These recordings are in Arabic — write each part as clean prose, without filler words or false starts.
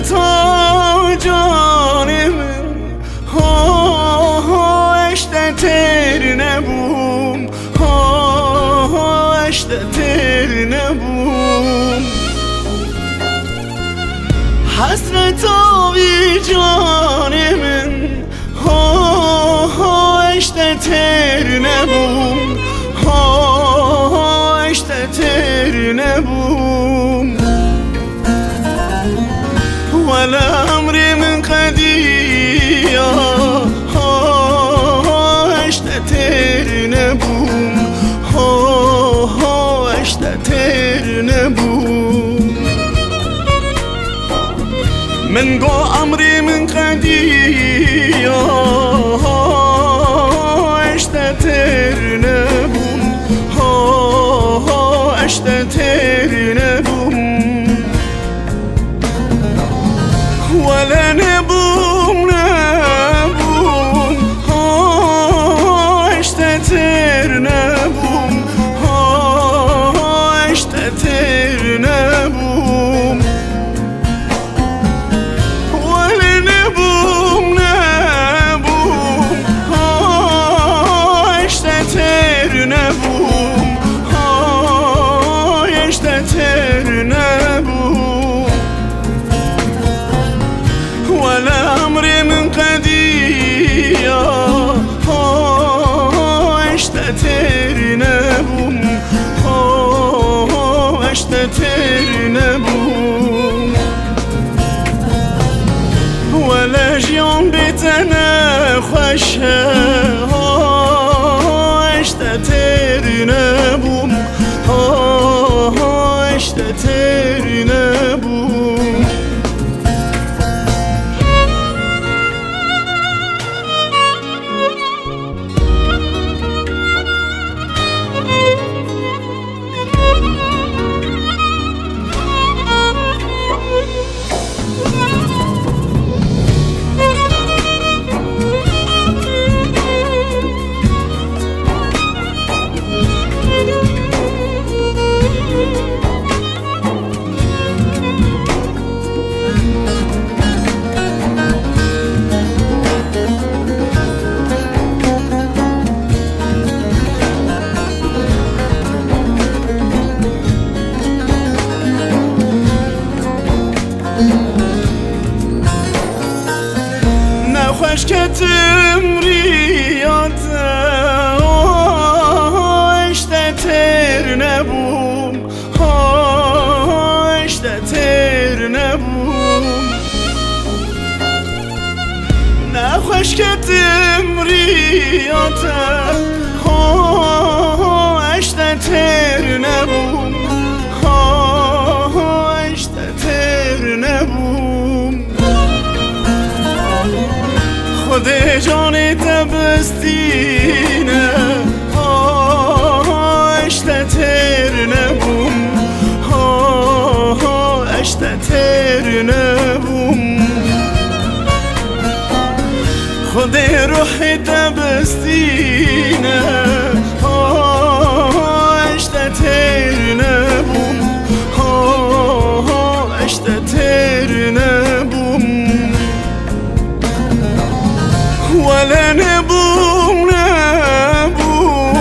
تا جانم اشته تر نبوم اشته تر نبوم حسرت آوی جان من اشته تر نبوم اشته تر نبوم ولا أمري من قديا اشتتر نبوم اشتتر نبوم من قو أمري من قديا اشتتر نبوم اشتتر نبوم ولا نبوم نبوم اشتتر نبوم اشتتر نبوم ولا نبوم نبوم اشتتر نبوم اشتتر نبوم ولا أمري من قديا اشتتر نبوم اشتتر نبوم ولا جيون بيتنا خوشه اشتتر نبوم اشتتر نبوم نخوش کتم ریاته اشته تر نبوم اشته تر نبوم نخوش کتم ریاته اشته تر نبوم اشته تر نبوم خود جان تبستینه اشتتر نبوم اشتتر نبوم خود روح تبستینه اشتتر نبوم اشتتر نبوم ولا نبوم نبوم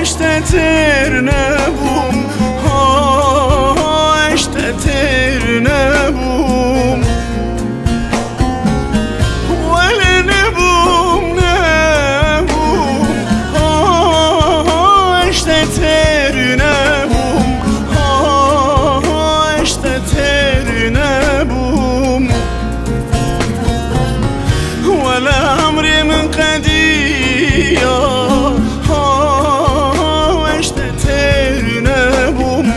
اشتتر نبوم اشتتر نبوم ولا نبوم نبوم اشتتر نبوم اشتتر نبوم ولا أمري من قديا اشتتر نبوم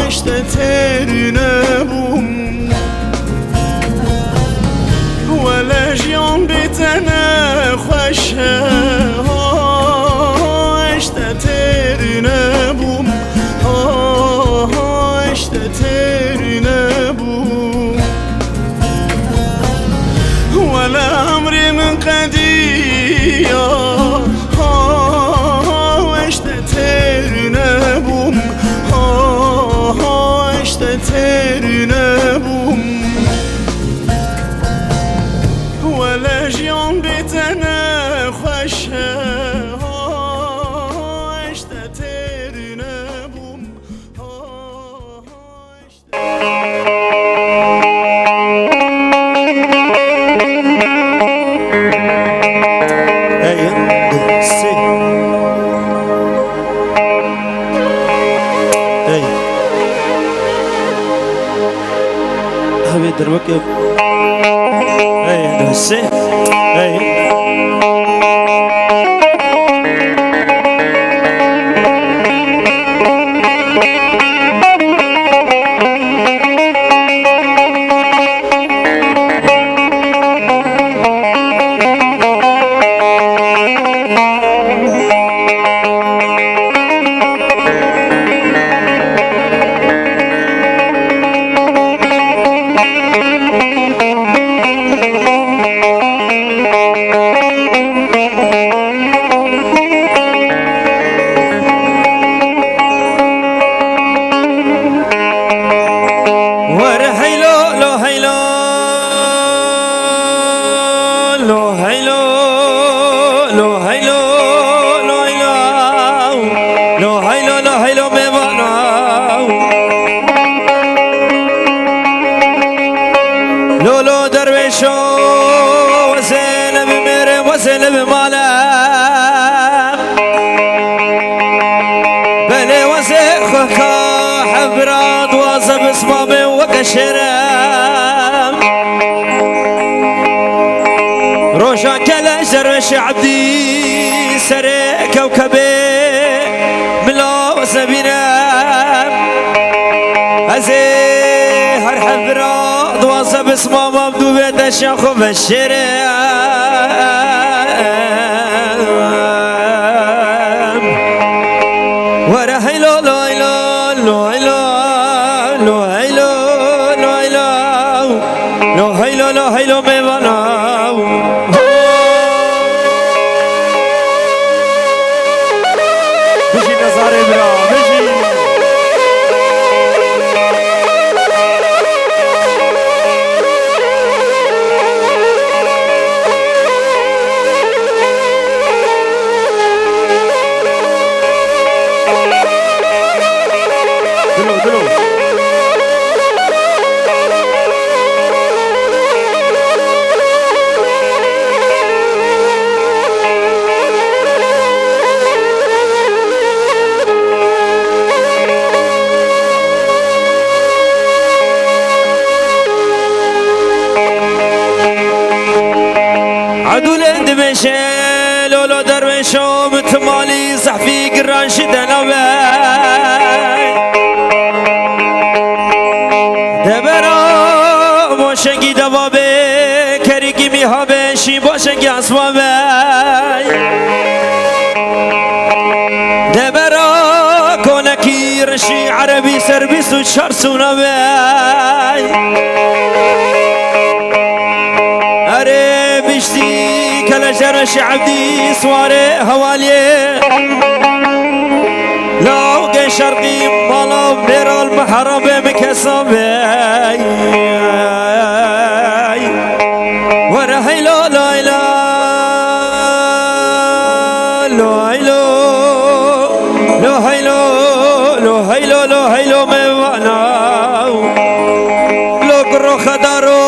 اشتتر نبوم ولا جيون بيتنا خوشه اشتتر نبوم اشتتر نبوم ولا أمري من قديا اشتتر نبوم اشتتر ژیان بێتەنە خوۆشە هێشتا تێر نەبووم دروكب اي نسي اي لولو درويشو وزين بمرم وزين بمالا بلي وزين خكا حبراد وازب اسمامي وكشرم روشا كلا درويش عبدي سري كوكبي ملا وزبينم هر حبراد واسب اسمه مبدو بيت الشيخ وبالشرم ورا هيلو لو هيلو لو هيلو لو هيلو لو هيلو لو هيلو لو هيلو ميباناو بشي نظاري برا بشي لولو درويشو متمالي صحفي قران شدنا باي دبرا بوشنگي دبابي كريكي ميهابي شي بوشنگي عصوا باي دبرا كونكي رشي عربي سربيس وشار سونا باي أري بشتي كلا جرش عبدي سواري هوالي لو قي شرقي مالا بير المحرم مكسبي ورا هيلو لا لا لو هيلو لو هيلو لو هيلو لو هيلو موانا لو قرو خدارو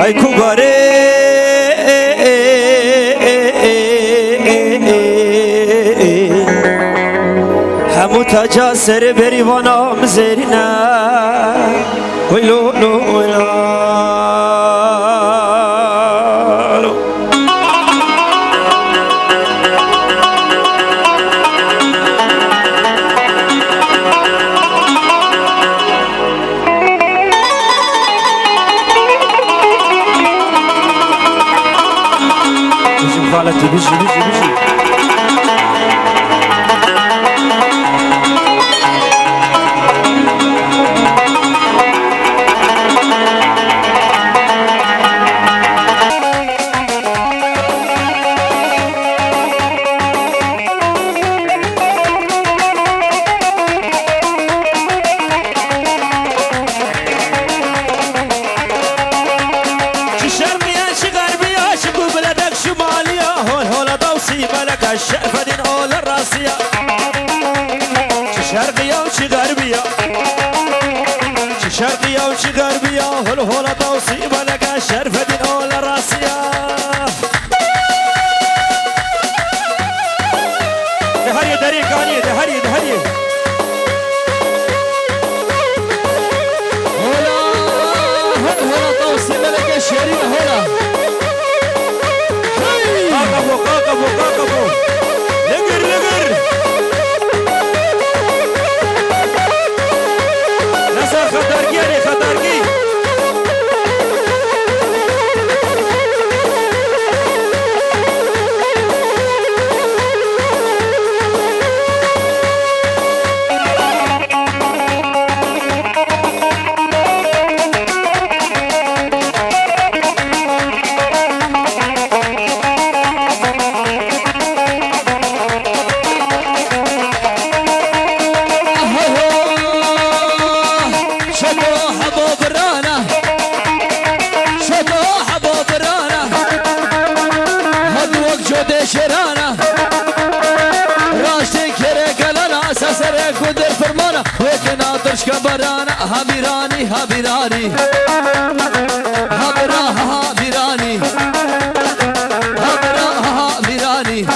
ای کوباره همو تاجا سر بریوانا مزرینه ویلو لو ویلو خالتي بيجي الشقفة دين أول الراسية شرقية وشي غربية شرقية وشي غربية هالهولة توصيبة لك الشرفة دين أول الراسية دهري دري كاني دهري هولا توصيبة لك الشرية هولا قاقبو لقر نصر خطرقي شرانا راشتي كيري قلنا سسري كودر فرمانا ويك ناطرش كبرانا هابيراني هابيراني هابيراني هابيراني هابيراني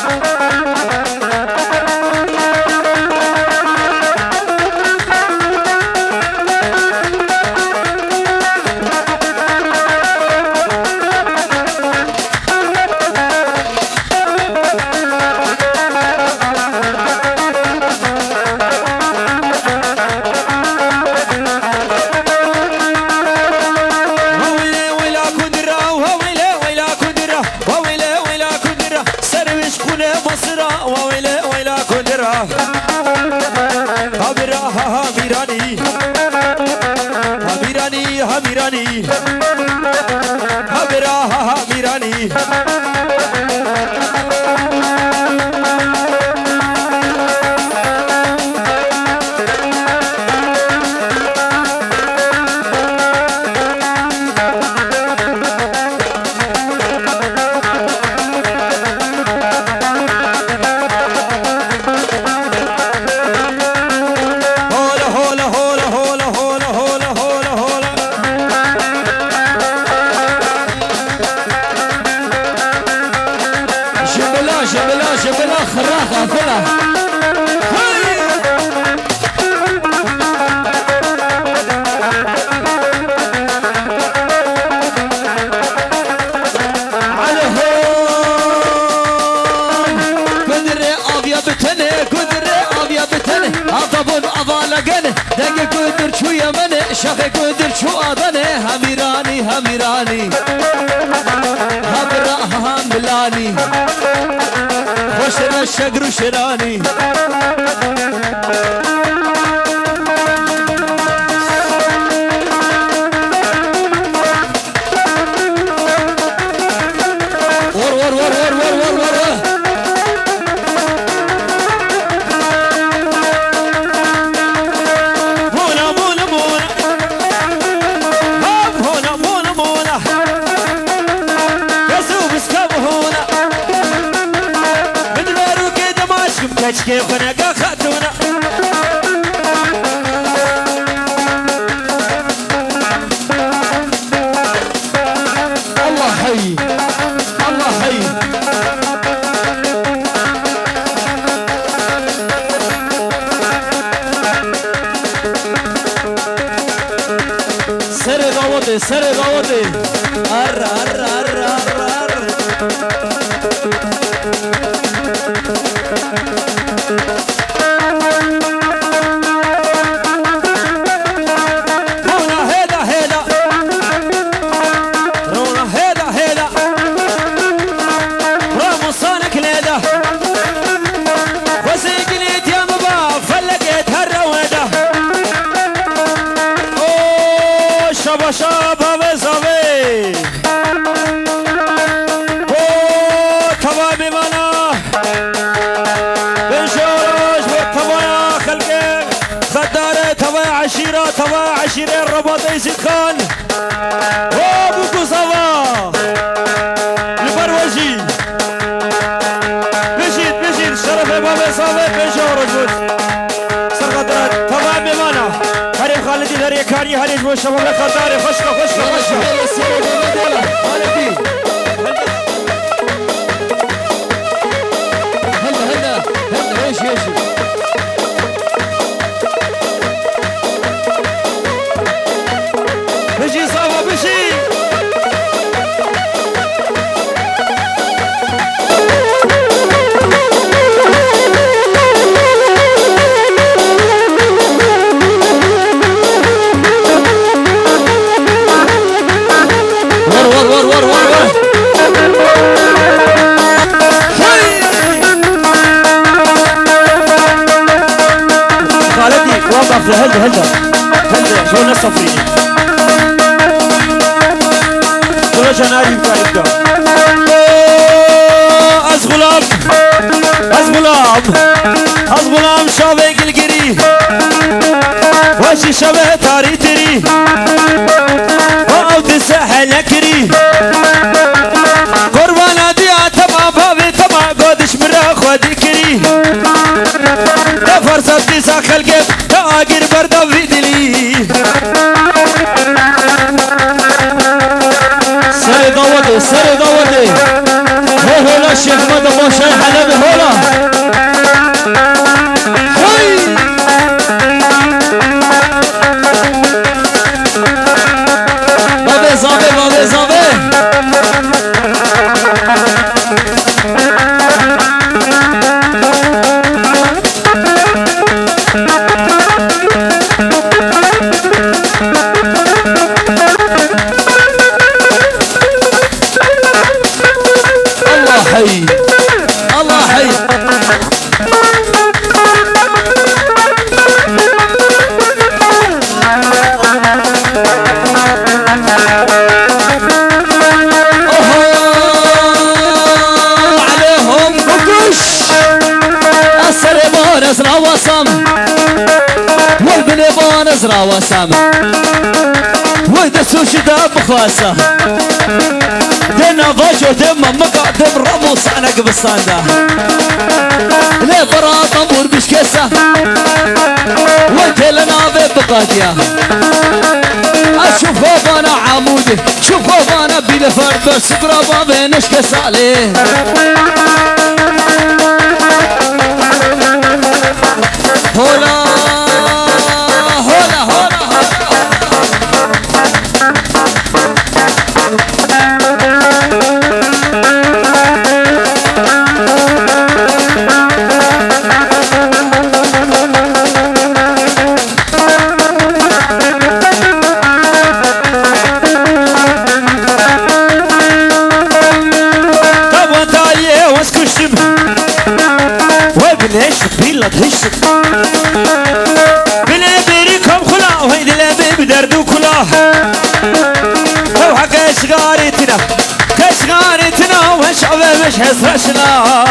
شبلا خراخة فلا على هون قدري أبيا بتني قدري أبيا بتني أطبون أضالقني دقي قدر شو يمني شخي قدر شو أضني هميراني هبرا هملاني وشنا الشقر وشراني كيف خنقا خاتونا داودي سر داودي ار ار ار ار رونا هيدا هيدا رونا هيدا هيدا رامو صانك ليدا وسيقليت يا مبا فلقيت هالرويده اوه شابا شابا بزاوي اوه تمامي مانا بنشوش بالتمايا خلقين خدارة تمايا عشيرة الرباط يزيد خان اوه بوكو صبا البروجي بشيد شرف بابا صابت بنشور رجوز سرقدرات تمام مانا هريم خالدي هري كاري هري جو شباب خداري خشكه هلا ايش بشي صابا بشي ور خالدي وقف هلا شو نصفيني شو جنايب كالبدا أزغلام شابه قلقري وشي شبه تاري تري وأود الساحل كري قربانا ديا تما بابي تما قدش مرا خودي كري دفر صدي ساخل قب تاقر بردا في دلي سري داودي هولا الشيخ مدى موشي حلبي هولا بابي زابي الله حي عليهم بكش السربان ازرع وصم والبنبان ازرع وصم ويدسو شداب خاصة دينا ضجو دم مقدم رمو صعنق بالصانده ليه برا طنبور بشكسه وانت لنا بقاتيه اشوف انا عمودي شوف انا بلفر بس قرابه بينش كسالي هولا ليش بيلا تهشك بلا بريكم خلا وهيد الابي بدردو كلا روحك اشغارتنا وشعبه مش حسرشنا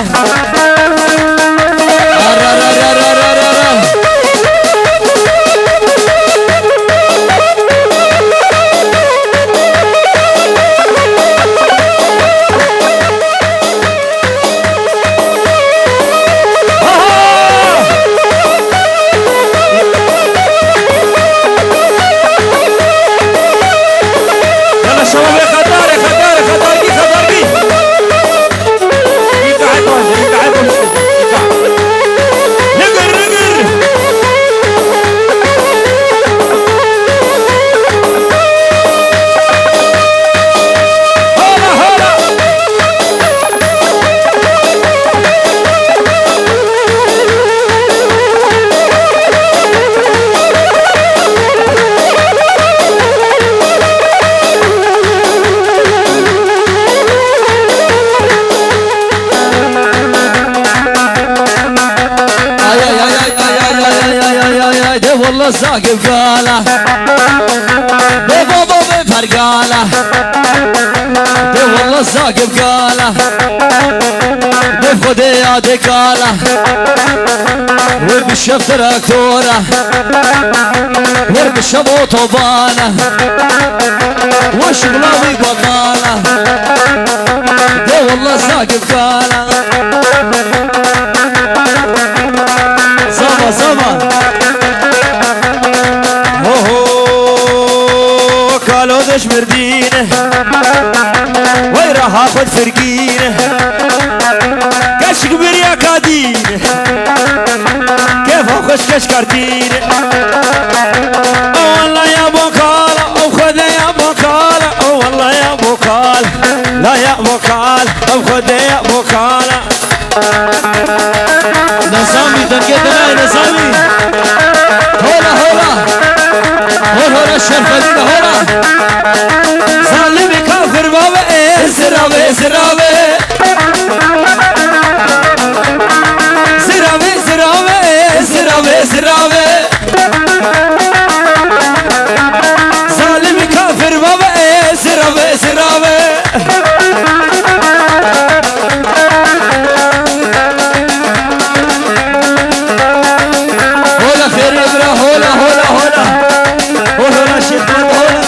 نقر ده والله زاقب قاله ده بابا بفرقاله ده والله زاقب قاله ده خدي يا دقاله وبالشف تراكتوره وبالشف اوتوبانه وشغلاوي بطاله ده والله زاقب قاله زما هو قالوا دش مردينه وي راح اخذ فرقينه كش كبير يا كادينه كيف اخش كش كارتينه والله يا بوكاله او خذ يا بوكاله والله يا بوكاله لا يا بوكاله او خذ يا بوكاله نظامي دنقتنا نظامي هولا الشرفة هولا ظالمي كافر بابا ايه زرابي زرابي ظالمي كافر بابا ايه زرابي هولا خير يبرا هولا شيخ هولا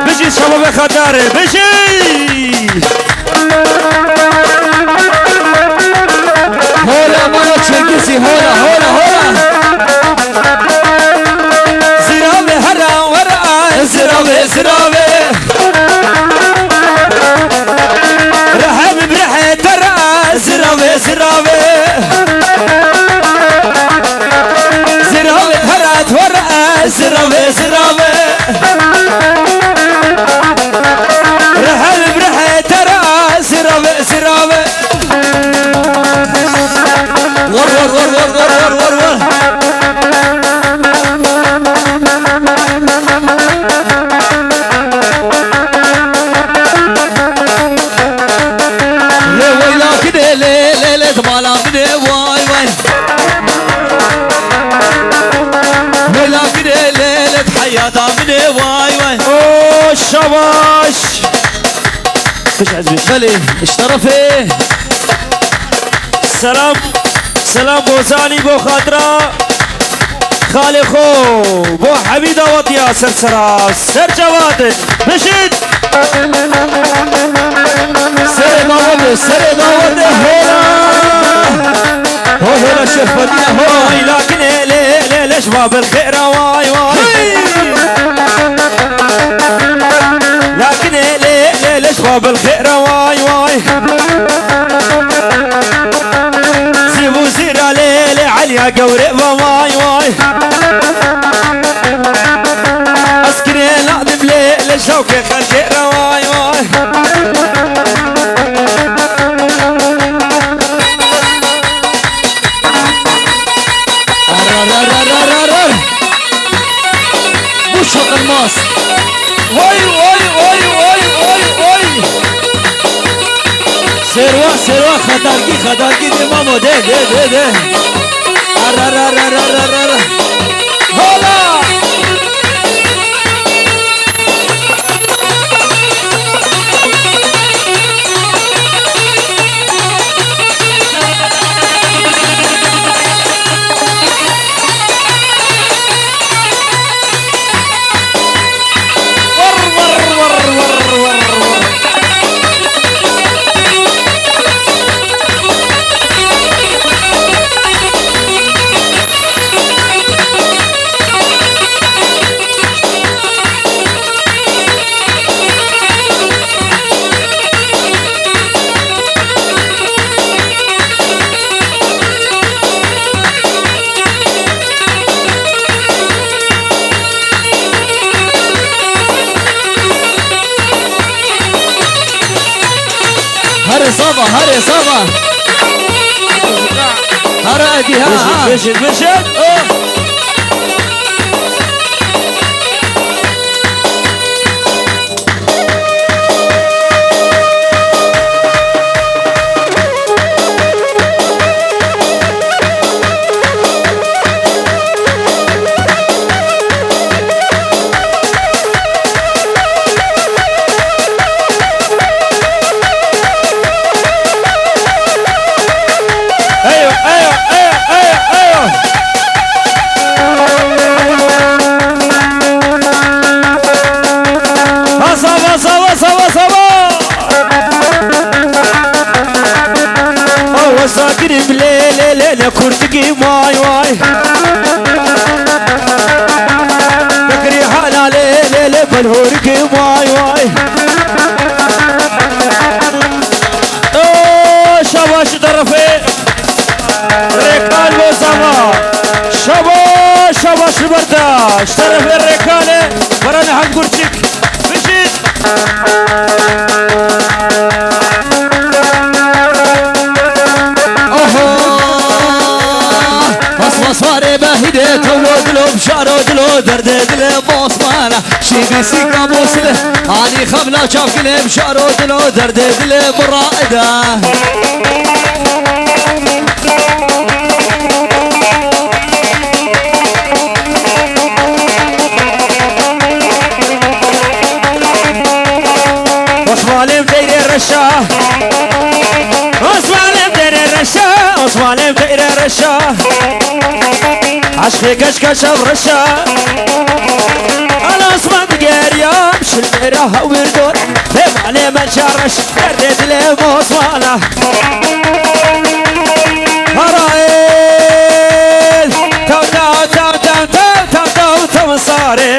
بيجي شباب خطاري بيجي هولا مانا تشنكسي هولا زرابي هرا ورا زرابي رحب برحي ترى زرابي هرات ورا زرابي رحب برحي ترى زرابي ور ليلة مالا بدي واي ويلا كده ليلة حياتها بدي واي اوه شباش فيش عزبي بلي اشترفي سلام بوزاني بو خاطرة خالي خو بو حميدة وطيا سرسرا سر جواد بشد سري داود هولا شيخ مدينة واي لكن ليش باب الخير واي لكن ليش باب الخير واي زيبو زيرا ليلي عليا قوري واي اسكري نعذب ليلي شوكي خلقي واي بوشق الماس واي سروا خداركي دي مامو ده هولا هري صبا هري ادي ها بشد الهورك واي واي اوه شباش طرفي ريكال بوزاما شباش البرداش طرفي الريكالة ورانا هنقرشك بشيت وصواري باهدة تولد له بشارود له درد له بوصمانة شيقي سيقا موسله علي خبلا شاف له بشارود له درد له مرائدة وصوالي بدير الرشاه وصوالي بدير الرشاه وصوالي بدير الرشاه عشقي كشكش برشا انا اصمد قريب شلميرها وردور لم علي من شرش رديت لي موصواله هرايل تو تو تو تو تو تو تو صاري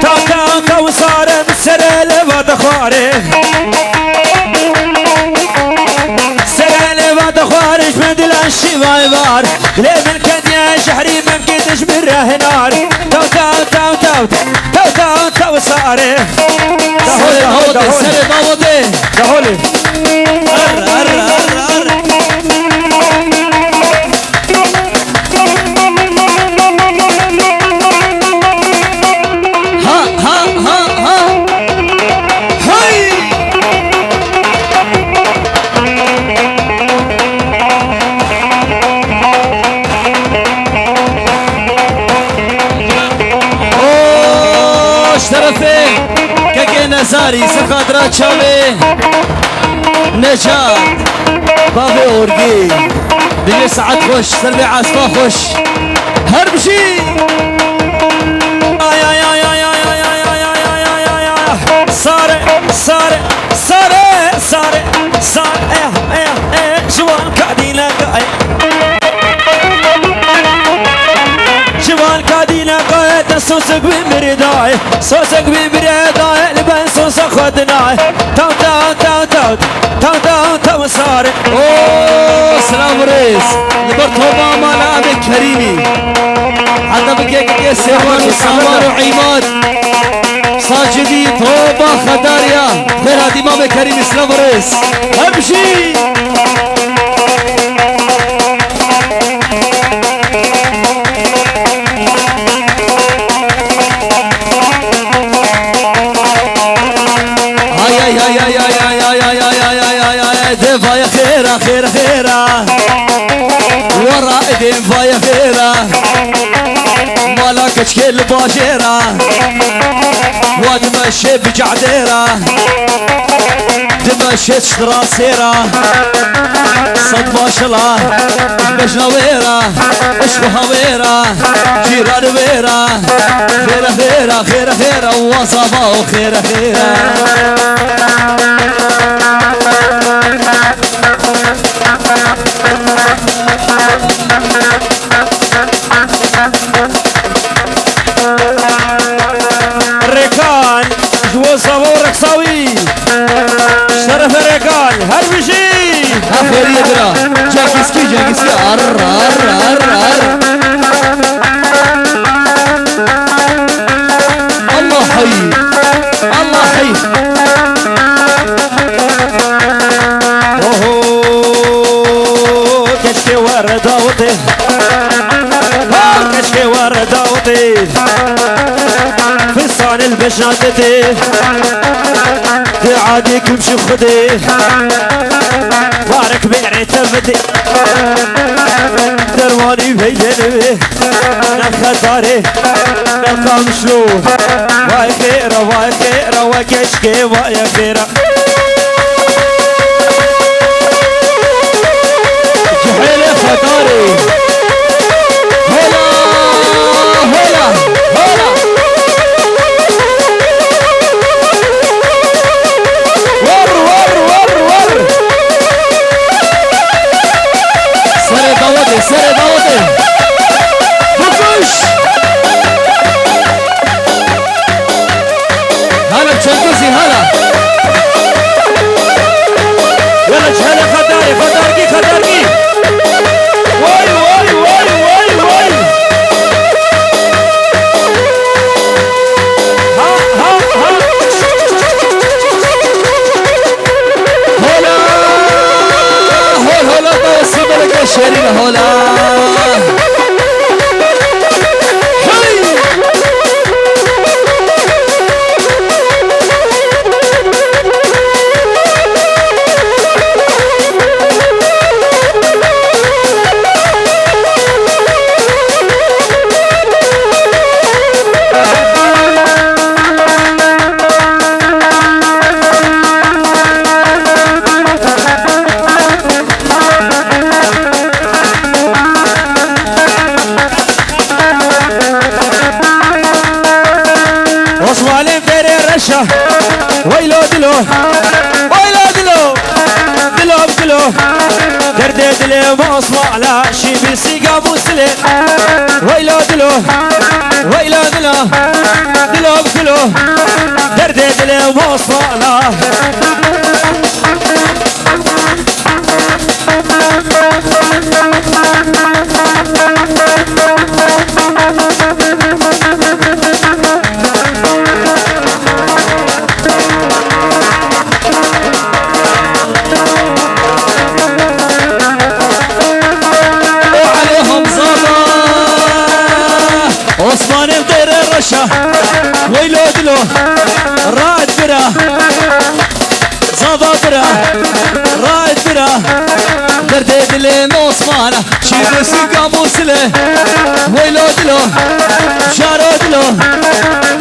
تو تو تو صاري مسرل بدخاري خارج من دلاشي بايبار ليه من كد يا شحري ما مكدش بره نار تو تو تو تو تو تو تو صاري سري باودي سري باودي دهولي نزاری سخادرا چاوی نجات بابي اورگی دیگه ساعت خوش سلبی عصفا خوش هر بشی صار جوان كادينا قاي جوان كادينا قاي سوسك بمرداي سوسك بمرداي لبن سوس خدناي تو تو تو تو تو تو تو صار اوه سلام ريس لبرتوبا مالا ابي كريمي حتى بكيك سيروان وسامان وعماد ساجدي توبة خداريا خير هادي مامي كريم سلام ريس امشي دفا يا خيرة خيرة خيرة ورا ايدين فايا خيرة مالك تشكيل باشيرة وادمشي بجعديرة دمشي تشترى سيرة صد ما شاء الله بجنا ويرة اشبه ويرة جيران ويرة خيرة خيرة خيرة خيرة وصفا خيرة خيرة الريكان جوز صبورك سوي شرف الريكان هربشي اخير يدرا جاكسكي جاكسكي ار ار ار ار الله حي الله حي كشكي وردة وطي كشكي وردة وطي فستان البشناتتي عاديك مشي خدي بارك بيعري تبدي درماني بيجنبي نخداري نلقى مشلو واي خيرة وكشكي واي خيرة جحيلة خداري هلا هلا هلا سري داودي بخش ويلا دلو دلو بكلو درد دلي مصمع لا شي بيسيقا مسلي ويلا دلو ويلا دلو دلو بكلو درد دلي مصمع لا عثمان غير الرشا ويلو دلو راد برا زابا برا راد برا درد دلي عثمان شيب سيقا موسله ويلو دلو شارو دلو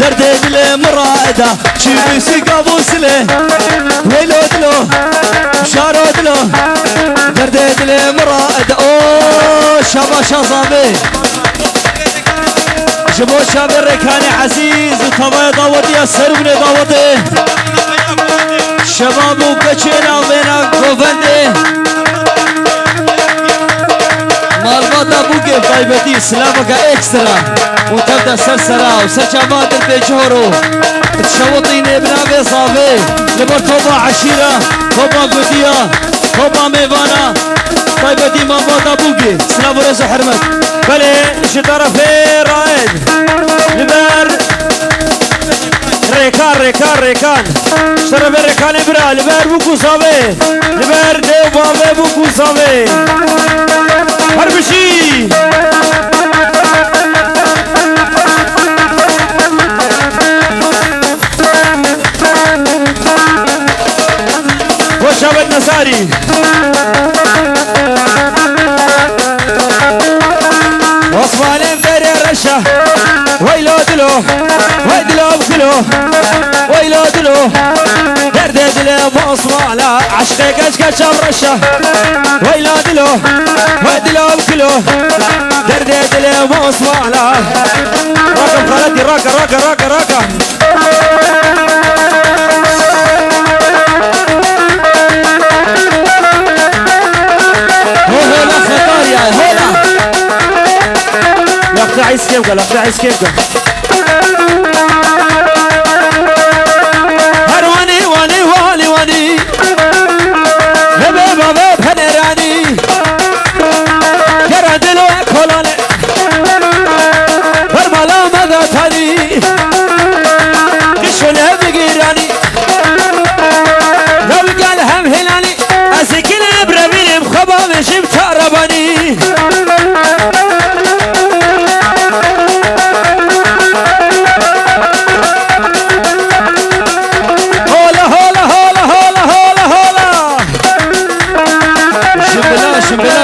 درد دلي مراده شيب سيقا موسله ويلو دلو شارو دلو درد دلي مراده اوه شابا شازابي شبو شاب الركاني عزيز وطبع داودي السربن داودي شباب وكتشينا وبينا قوفندي مالباتا بوكي طيبتي سلامك اكسترا وتبدا سرسرا وسجابات البيجورو تشوطيني ابنابي صافي لبر توبا عشيرة توبا قدية توبا ميفانا طيبتي مالباتا بوكي سلام ورزو حرمت بلي شي طرفي رائد لبر ريكان شرف الريكان برا لبر بوكو صافي لبر ديو بابي بوكو صافي هربشي وشاب النساري وصفانين غير الرشا ويلو دلو ويدلو بكلو ويلو دلو درد دلو مصمع لا عشقي كشكش برشا ويلو دلو ويدلو بكلو درد دلو مصمع لا راكم خالتي راكا هولا خطار يا هولا لقطة عيس كيفك هرواني واني هبيب هنراني كردلو كولاني برمالا مدى تاني كشوله بقيراني لو قال هم هلاني أسكن بربيني بخبا مشي بتعرباني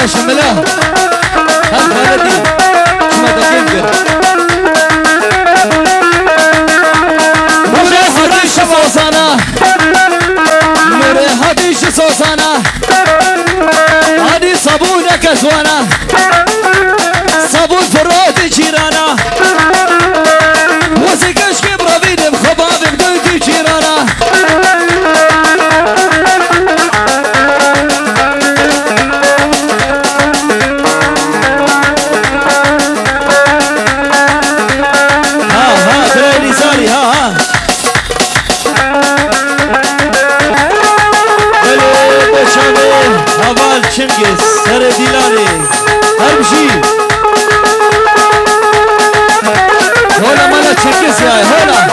شملا هل خالدي شما دقيقة مريحة شصوصانا مريحة شصوصانا هذه صابونك أزوانا صابون فرات جيرانا وزيكش كبرة بيدم خباب بدوتي جيرانا Çimgis, Sere Dilani, Harbşi. Hola mala Çimgis ya, hola.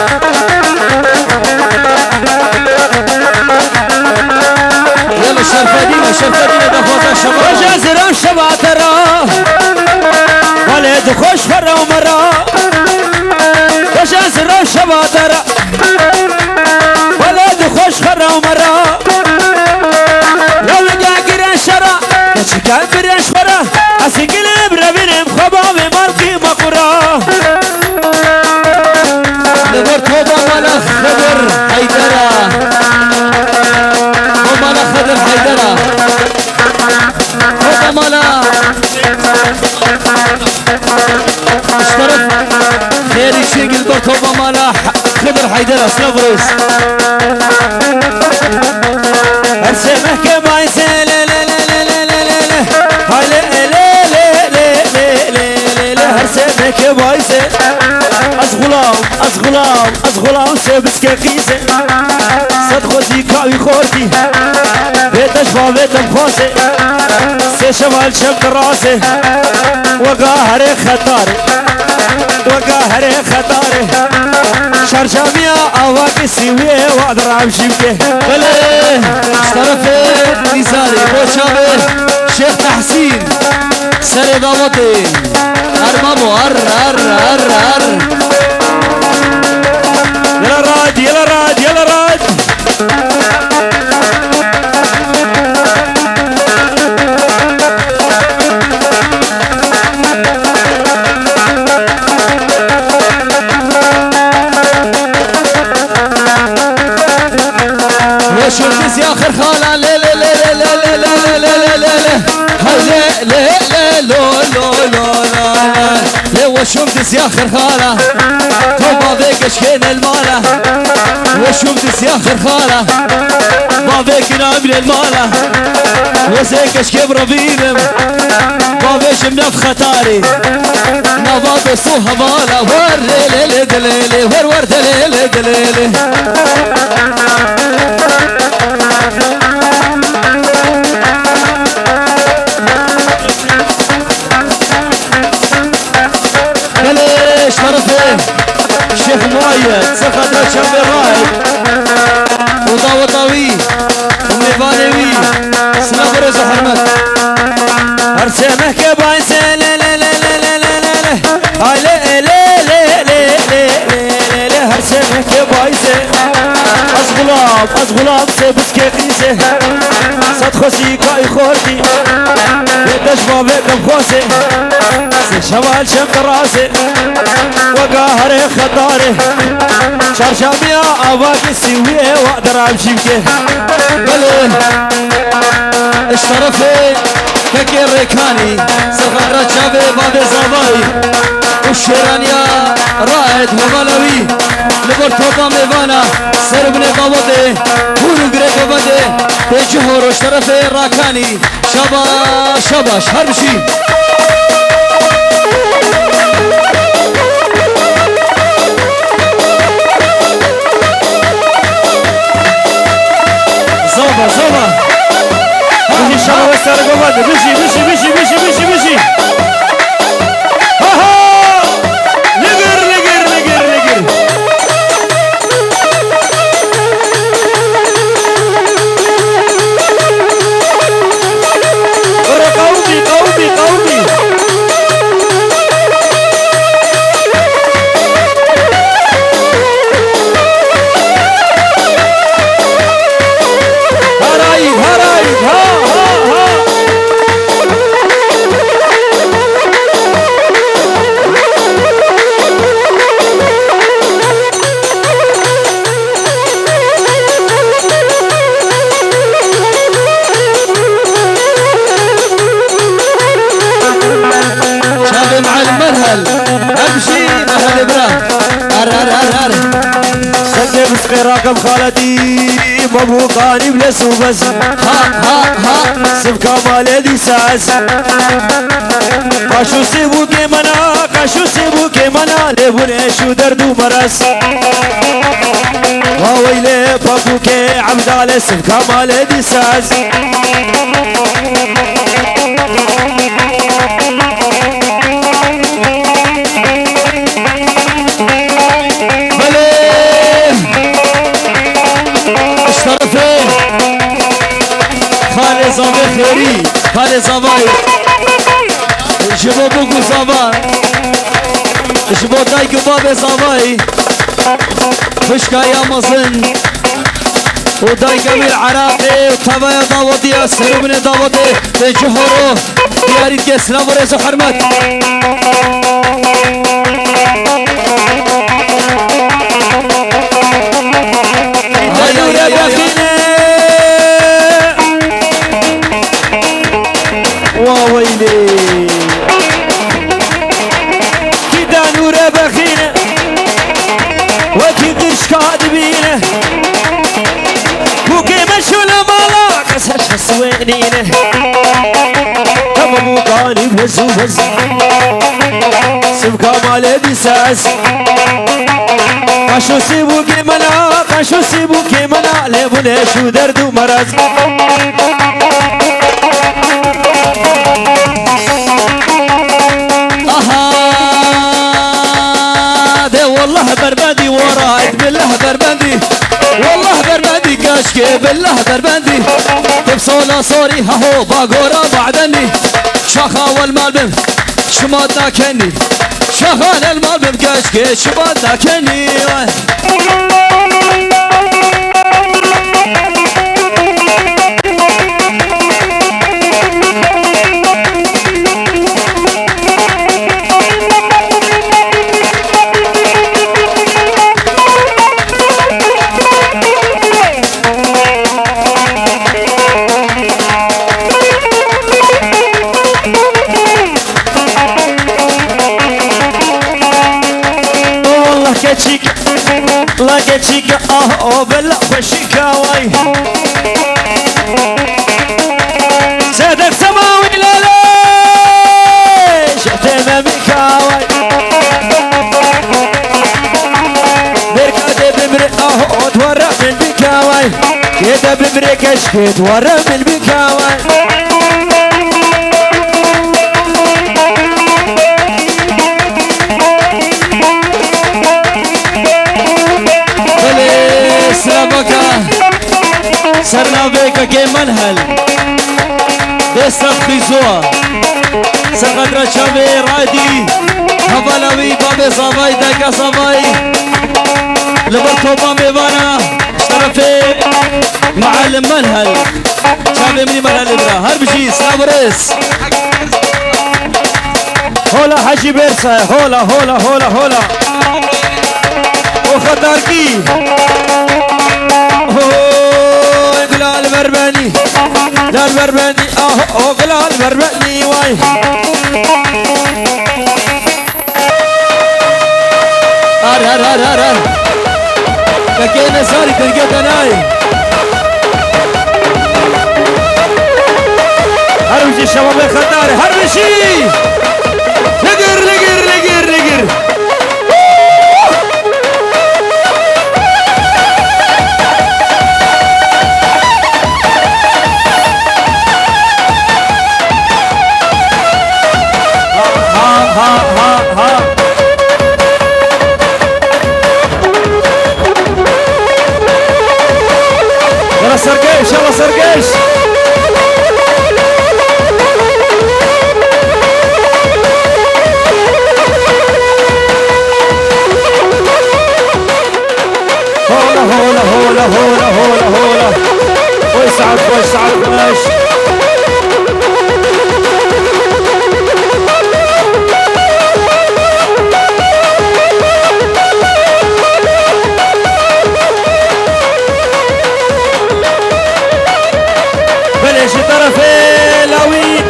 Yalla şerfedine de fazla şabata. وجازرم شباترا ولد خوش فرا ومرا وجازرم شباترا ولد خوش فرا ومرا لو جاكر شرا كان بريش فرا اسقل بربنم خباب مالكي مقرا نبر توبا مالا خضر حيدرا ومالا خضر حيدرا توبا مالا اشترك خيري شيء قلبر توبا مالا خضر حيدرا سلام روس هر سمك بايزه از غلام سبسك قيزه صد خوزي كاوي خورتي بيتش بابتم خوزه سي شمال شمت راسه وقاهر خطاري شرشامية اواكي سيوية وادرام شبكه بله طرفه نزاري بوشابه شيخ تحسين سر دعوتي ارمامو ار يلا راد وشوف يا اخر خاله لا لا لا لا لا لا لا لا لا لا لا لا وشوف يا اخر خاله توبا بيك اشكين الماله وشوف يا اخر خاله ما بيك نابل الماله وزيك اشكي بربينم ما بيش منف خطاري نبات صوها ماله ور ليلي دليلي ور دليلي دليلي بلش طرفه شيخ مؤيد سخدرة شمبي رايد وضاوطاوي وميفانيوي سنابر زحرمت هرسمك بايزه لا لا لا لا لا لا لا لا لا لا هرسمك بايزه از غلام سبسك قيزه صد خوزي كاي خورتي بيتش بابتم خوزه شمال شمت راسه وقاهر خطاري شرشامية اواكي سيوية واقدر امشيبكه بله اشترفي فكر ريكاني سخرة شابي بابي زاباي والشيرانيا رائد ومالوي لبرتوطا ميفانا سربني قوضي كورو قريق وبدي تجهور اشترفي راكاني شاباش هربشي زوبا بشي شباب السارق وبدي بشي هاها لقر قومي هرايب ها شابي مع المرهل امشي مهل ابراهيم هر سجل بسقي راكم خالتي مبوقاني بلس وبس ها سبكا مالدي ساس قاشو سيبوكي منا لبني شو دردو مرس وويلي بابوكي عبدالي سبكا مالدي ساس زاوی خیری خاله زاوی جبو بگو زاوی جبو دایگو باب زاوی فشکای مزن و دایگوی العراقی و تبای داوتی سرمن داوتی به جهرو دیارید که اسلام و رزو حرمت وويلي كدا نور بخينه وكي قرش كادبينه بوكي مشول مالا قسش سوينينه تبا بوكاني بزو بكمال ديساس قشو سيبو كيمنا قشو سيبو كيمنا ليبو ليشو درد ومرض والله بربندي ورايد بالله بربندي والله بربندي كاشكي بالله بربندي تبصونا صوري هاهو باقورا بعدني شاخا والمال بم شماتنا كني شاخان المال بم كاشكي شماتنا كني لا كتشيك بلا خشيكا واي سادك سماوي لا ليش اهتمامك واي بركة بمري تورى من بكاواي كده بمري كشكي تورى من بكاواي سرنا بيك كي منهل بيسرف خيزوها سقط رشابي رادي هبلاوي بابي صباي دايكا صباي لبرتوبا ميبانا اشترفي معلم منهل شابي مني منهل ابرا هربشي سلابرس هولا حجي بيرسا هولا هولا هولا هولا وخطاركي البربني لا البربني لا البربني واي هر كاكينا ساري ترقيت اناي هربشي الشباب الخطاري هربشي لقر لقر لقر لقر يلا سرقيش يلا سرقيش هولا هولا هولا هولا هولا هولا ويسعد ويسعد ماشي بلش طرفي لاوين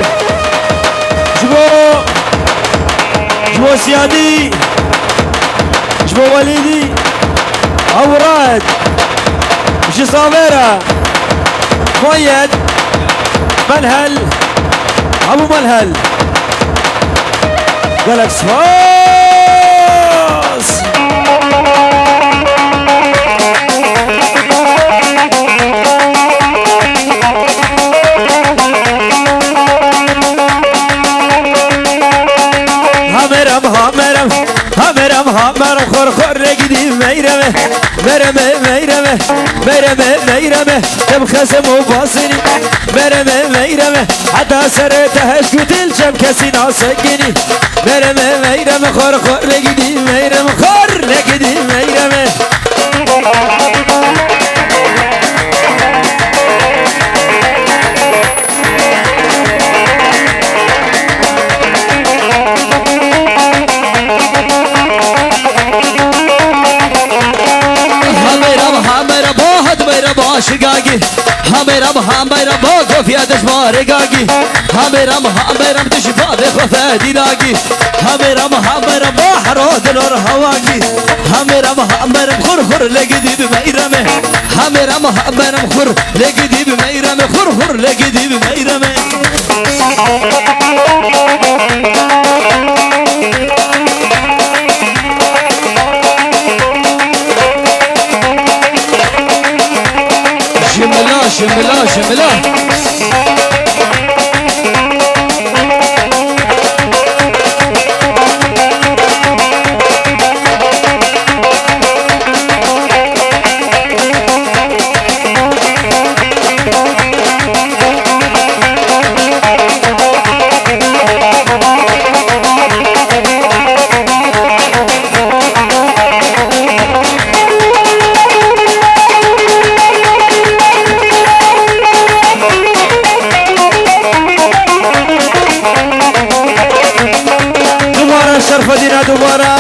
جبو سيادي جبو وليدي اوراد مشي صابرة مؤيد منهل ابو منهل جالكس فاس همرم خور خور رقدي ميرمه مرمه ميرمه مرمه ميرمه دم خسم وباصني مرمه ميرمه حتى سرتهش قتل شم كسي ناسقني مرمه ميرمه خور خور رقدي ميرمه خور رقدي ميرمه شقاقي هميرم باقو في ادشمار قاقي هميرم تشفى بخوفة دلاقي هميرم بحر دلور هواقي هميرم خر لقدي بميرمه هميرم خر لقدي بميرمه خر لقدي بميرمه كبرى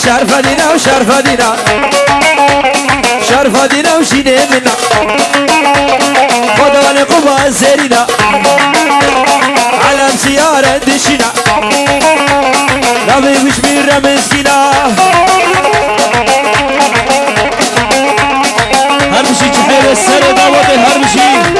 شرفة دينا وشرفة دينا شرفة دينا وشيني منا خدوا لقبا زيرنا علم سيارة دشنا نبي مش ميرة مسكينة هرمشي جحيل السر داوطي هرمشي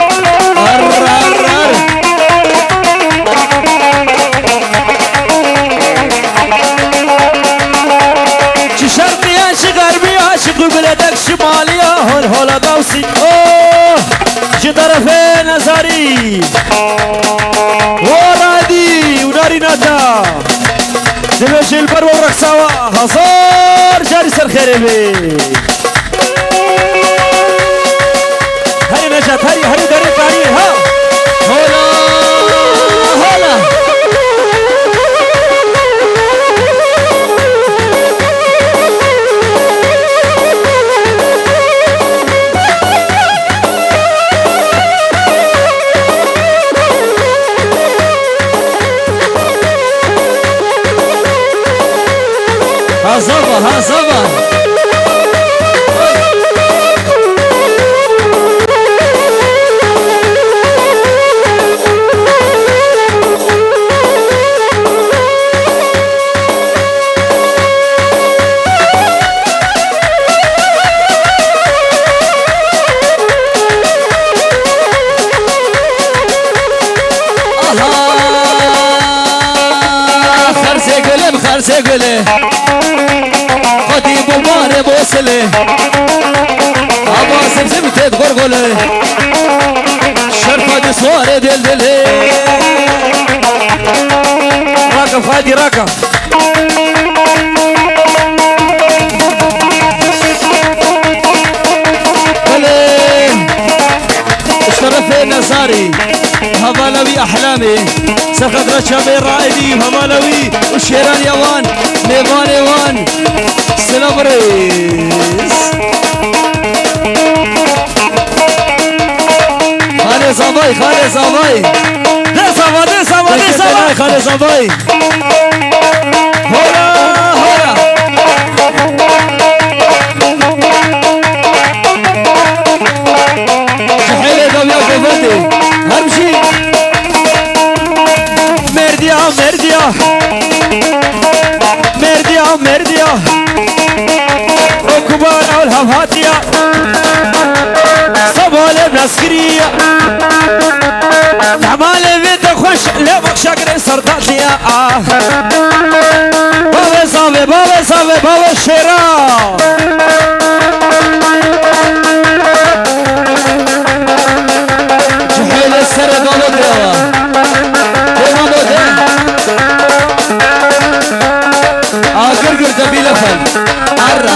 شرقية شي غربية شي بلدك شمالية هول هولا دوسي اوه شي طرفين نزاري ورادي وناري ناتا دمشي البر والرقصاوة هصار جاري سر خريبي هري نجات هري دريق هري ها هولا هولا هزبا خرسي قلي قدي بوماني بوصلي أبا سمسم تتغرغلي شرفة دي صواري دلدلي راكب فادي راكب اشترف نزاري هبالوي احلامي سخد رشامي رائدي هبالوي وشيران يوان ميوان يوان سلامريس خالي صباي خالي صباي دي صبا خالي صباي هولا هولا شحيلي دويا كيفتي همشي مرديا وكبار اولها هاتيا صبالي بنسكرية تعمالي بيت خوش لبق شكري سرداتيا بابا صافي بابا الشيرا شحيل السر دولو ديوا ديما ده قرقر دبيلة فل عر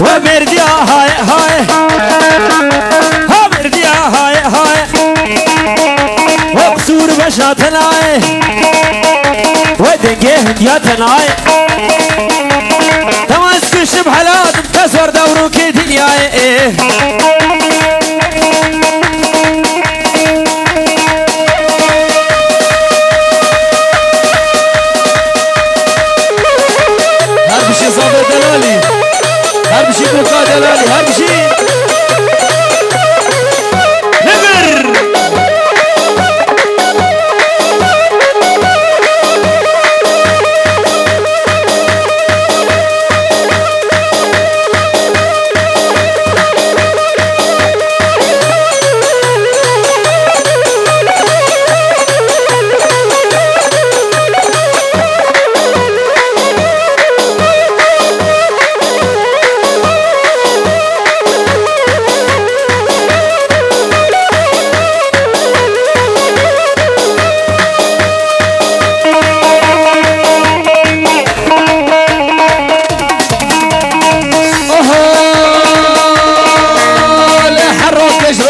ومرديا هاي ها مرديا هاي وقصور بشاتناي ودنجيه هندياتناي تماسك شبحلات تسور دوروكي دنياي هربشي صافي دلالي هربشي بوكا دلالي هربشي نمر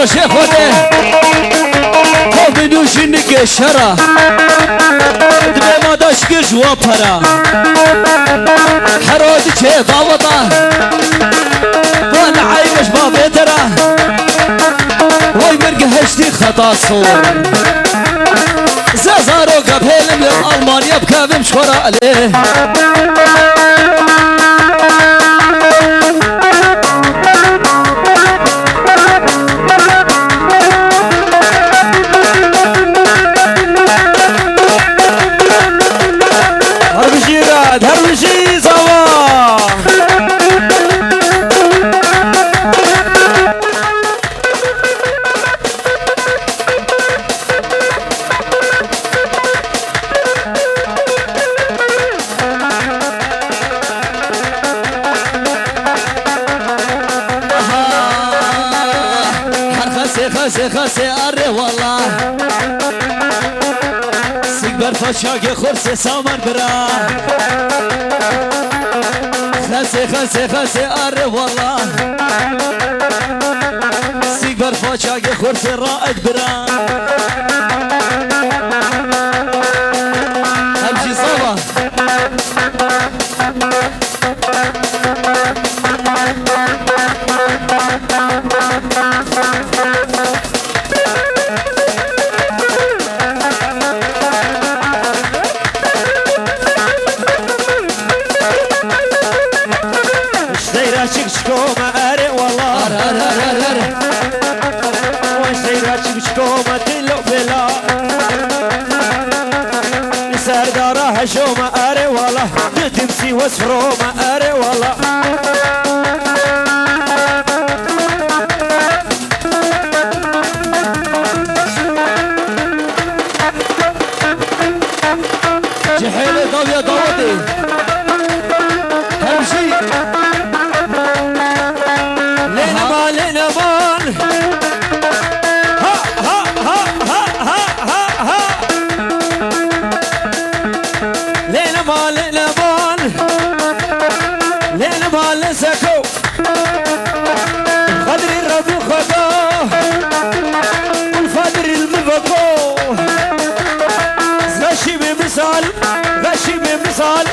روشه خوده تو بدوشی نگه شرا دبه ما داشگش و پرا حرادی چه قاوطا وانا عايمش ما بيترا وي مرقه هشتي خطا صور زازارو قبهلم يوم ألمانيا بكافم شخورا عليه هربشي راد هربشي زوا خسي أري والله سيكبر فشاقي خرسي سامن برا خسي أري والله سيكبر فشاقي خرسي رائد برا همشي صبا شكومة أري والله وشيرا شكومة تلو بلا نسار دارها شومة أري والله تمسي وسفرومة أري والله جحيلي ضوية ضوضي همشي سكو قدر الربي خداه والفادر المفقو غشي بمثال